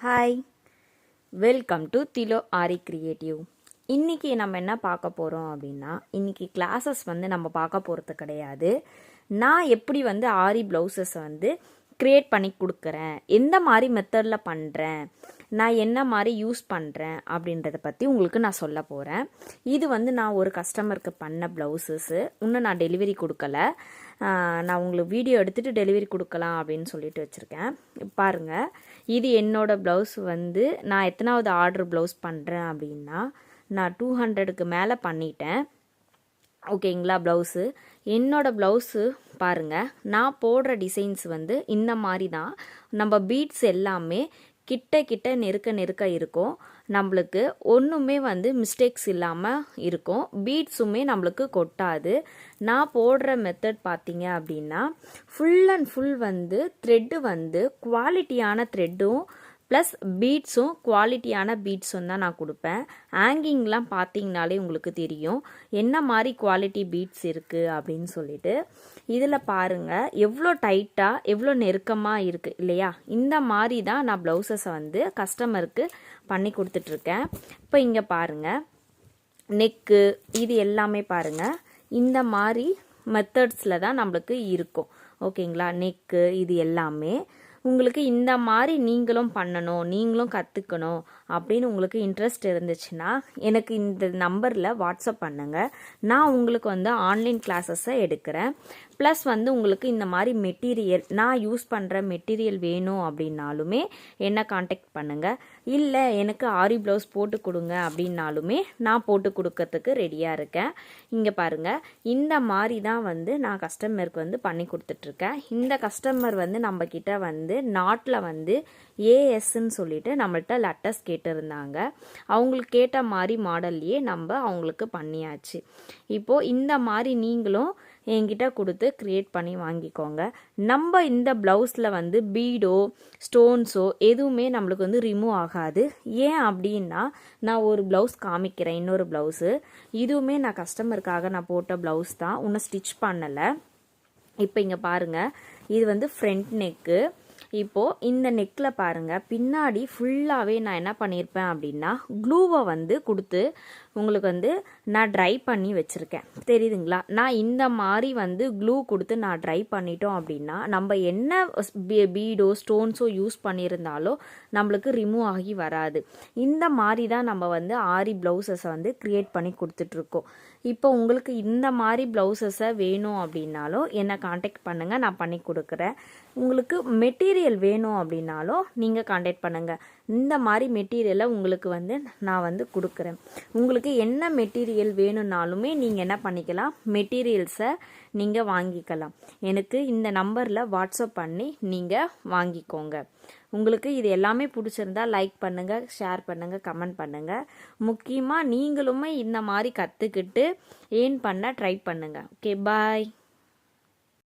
Hi, welcome to திலோ aari creative. இன்றைக்கி நம்ம என்ன பார்க்க போகிறோம் அப்படின்னா, இன்றைக்கி கிளாஸஸ் நம்ம பார்க்க போகிறது கிடையாது. நான் எப்படி ஆரி ப்ளவுசஸை க்ரியேட் பண்ணி கொடுக்குறேன், எந்த மாதிரி மெத்தடில் பண்ணுறேன், நான் என்ன மாதிரி யூஸ் பண்ணுறேன் அப்படின்றத பற்றி உங்களுக்கு நான் சொல்ல போகிறேன். இது நான் ஒரு கஸ்டமருக்கு பண்ண ப்ளவுசஸ்ஸு. இன்னும் நான் டெலிவரி கொடுக்கல. நான் உங்களுக்கு வீடியோ எடுத்துகிட்டு டெலிவரி கொடுக்கலாம் அப்படின்னு சொல்லிட்டு வச்சுருக்கேன். பாருங்கள், இது என்னோடய ப்ளவுஸ். நான் எத்தனாவது ஆர்டர் ப்ளவுஸ் பண்ணுறேன் அப்படின்னா, நான் 200க்கு மேலே பண்ணிட்டேன். ஓகேங்களா? ப்ளவுஸு என்னோடய ப்ளவுஸு பாருங்கள், நான் போடுற டிசைன்ஸ் இந்த மாதிரி தான். நம்ம பீட்ஸ் எல்லாமே கிட்ட நெருக்க இருக்கும். நம்மளுக்கு ஒன்றுமே மிஸ்டேக்ஸ் இல்லாமல் இருக்கும். பீட்ஸுமே நம்மளுக்கு கொட்டாது. நான் போடுற மெத்தட் பார்த்தீங்க அப்படின்னா, ஃபுல் அண்ட் ஃபுல் த்ரெட்டு குவாலிட்டியான த்ரெட்டும் ப்ளஸ் பீட்ஸும் குவாலிட்டியான பீட்ஸும் தான் நான் கொடுப்பேன். ஹேங்கிங்லாம் பார்த்தீங்கனாலே உங்களுக்கு தெரியும் என்ன மாதிரி குவாலிட்டி பீட்ஸ் இருக்குது அப்படின்னு சொல்லிட்டு. இதில் பாருங்கள் எவ்வளோ டைட்டாக எவ்வளோ நெருக்கமாக இருக்குது இல்லையா? இந்த மாதிரி தான் நான் ப்ளவுசஸை கஸ்டமருக்கு பண்ணி கொடுத்துட்ருக்கேன். இப்போ இங்கே பாருங்கள், நெக்கு இது எல்லாமே பாருங்கள் இந்த மாதிரி மெத்தட்ஸில் தான் நம்மளுக்கு இருக்கும். ஓகேங்களா? நெக்கு இது எல்லாமே உங்களுக்கு இந்த மாதிரி நீங்களும் பண்ணணும், நீங்களும் கற்றுக்கணும் அப்படின்னு உங்களுக்கு இன்ட்ரெஸ்ட் இருந்துச்சுன்னா எனக்கு இந்த நம்பரில் வாட்ஸ்அப் பண்ணுங்கள். நான் உங்களுக்கு ஆன்லைன் கிளாஸஸை எடுக்கிறேன். ப்ளஸ் உங்களுக்கு இந்த மாதிரி மெட்டீரியல், நான் யூஸ் பண்ணுற மெட்டீரியல் வேணும் அப்படின்னாலுமே என்னை காண்டாக்ட் பண்ணுங்கள். இல்லை எனக்கு ஆரி ப்ளவுஸ் போட்டு கொடுங்க அப்படின்னாலுமே நான் போட்டு கொடுக்கறதுக்கு ரெடியாக இருக்கேன். இங்கே பாருங்கள், இந்த மாதிரி தான் நான் கஸ்டமருக்கு பண்ணி கொடுத்துட்ருக்கேன். இந்த கஸ்டமர் நம்மக்கிட்ட நாட்டில் ஏஎஸ்ன்னு சொல்லிட்டு நம்மள்கிட்ட லெட்டர்ஸ் கேட்டிருந்தாங்க. அவங்களுக்கு கேட்ட மாதிரி மாடல்லையே நம்ம அவங்களுக்கு பண்ணியாச்சு. இப்போது இந்த மாதிரி நீங்களும் என்கிட்ட கொடுத்து க்ரியேட் பண்ணி வாங்கிக்கோங்க. நம்ம இந்த ப்ளவுஸில் பீடோ ஸ்டோன்ஸோ எதுவுமே நம்மளுக்கு ரிமூவ் ஆகாது. ஏன் அப்படின்னா, நான் ஒரு ப்ளவுஸ் காமிக்கிறேன், இன்னொரு ப்ளவுஸு. இதுவுமே நான் கஸ்டமருக்காக நான் போட்ட ப்ளவுஸ் தான், இன்னும் ஸ்டிச் பண்ணலை. இப்போ இங்கே பாருங்கள், இது ஃப்ரண்ட் நெக்கு. இப்போது இந்த நெக்கில் பாருங்கள், பின்னாடி ஃபுல்லாகவே நான் என்ன பண்ணியிருப்பேன் அப்படின்னா, க்ளூவை கொடுத்து உங்களுக்கு நான் ட்ரை பண்ணி வச்சுருக்கேன். தெரியுதுங்களா? நான் இந்த மாதிரி க்ளூ கொடுத்து நான் ட்ரை பண்ணிட்டோம் அப்படின்னா, நம்ம என்ன பீடோ ஸ்டோன்ஸோ யூஸ் பண்ணியிருந்தாலும் நம்மளுக்கு ரிமூவ் ஆகி வராது. இந்த மாதிரி தான் நம்ம ஆரி ப்ளவுசஸை க்ரியேட் பண்ணி கொடுத்துட்ருக்கோம். இப்போ உங்களுக்கு இந்த மாதிரி ப்ளவுசஸை வேணும் அப்படின்னாலும் என்னை காண்டாக்ட் பண்ணுங்கள், நான் பண்ணி கொடுக்குறேன். உங்களுக்கு மெட்டீரியல் வேணும் அப்படின்னாலும் நீங்கள் காண்டாக்ட் பண்ணுங்கள். இந்த மாதிரி மெட்டீரியலை உங்களுக்கு நான் கொடுக்குறேன். உங்களுக்கு என்ன மெட்டீரியல் வேணும்னாலுமே நீங்கள் என்ன பண்ணிக்கலாம், மெட்டீரியல்ஸை நீங்கள் வாங்கிக்கலாம். எனக்கு இந்த நம்பரில் வாட்ஸ்அப் பண்ணி நீங்கள் வாங்கிக்கோங்க. உங்களுக்கு இது எல்லாமே பிடிச்சிருந்தா லைக் பண்ணுங்கள், ஷேர் பண்ணுங்கள், கமெண்ட் பண்ணுங்கள். முக்கியமாக நீங்களுமே இந்த மாதிரி கற்றுக்கிட்டு ஏர்ன் பண்ண ட்ரை பண்ணுங்கள். ஓகே, பாய்.